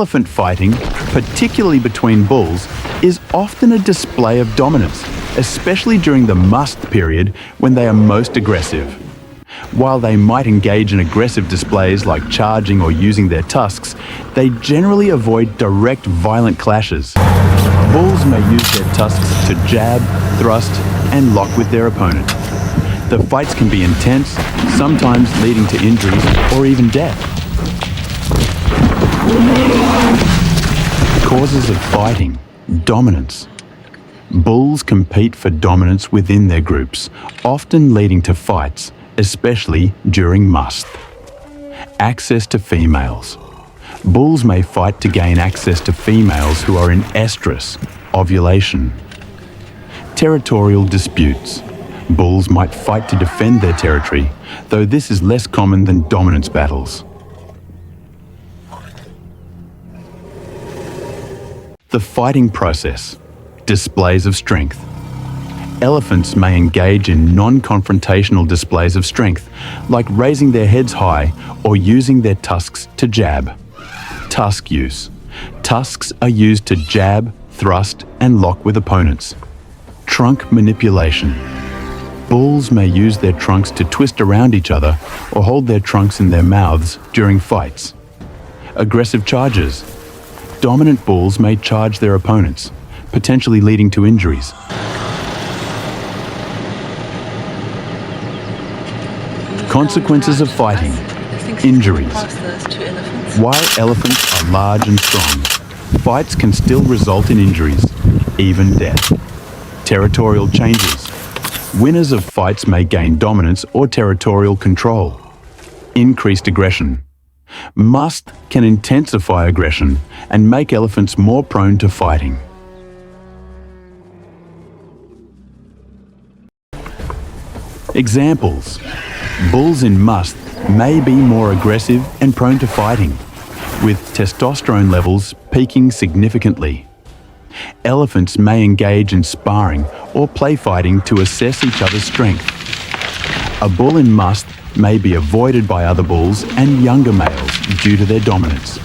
Elephant fighting, particularly between bulls, is often a display of dominance, especially during the must period when they are most aggressive. While they might engage in aggressive displays like charging or using their tusks, they generally avoid direct violent clashes. Bulls may use their tusks to jab, thrust, and lock with their opponent. The fights can be intense, sometimes leading to injuries or even death. Causes of fighting: dominance. Bulls compete for dominance within their groups, often leading to fights, especially during must. Access to females. Bulls may fight to gain access to females who are in estrus, ovulation. Territorial disputes. Bulls might fight to defend their territory, though this is less common than dominance battles. The fighting process. Displays of strength. Elephants may engage in non-confrontational displays of strength, like raising their heads high or using their tusks to jab. Tusk use. Tusks are used to jab, thrust, and lock with opponents. Trunk manipulation. Bulls may use their trunks to twist around each other or hold their trunks in their mouths during fights. Aggressive charges. Dominant bulls may charge their opponents, potentially leading to injuries. Consequences of fighting: injuries. While elephants are large and strong, fights can still result in injuries, even death. Territorial changes. Winners of fights may gain dominance or territorial control. Increased aggression. Must can intensify aggression and make elephants more prone to fighting. Examples: bulls in must may be more aggressive and prone to fighting, with testosterone levels peaking significantly. Elephants may engage in sparring or play fighting to assess each other's strength. A bull in must may be avoided by other bulls and younger males due to their dominance.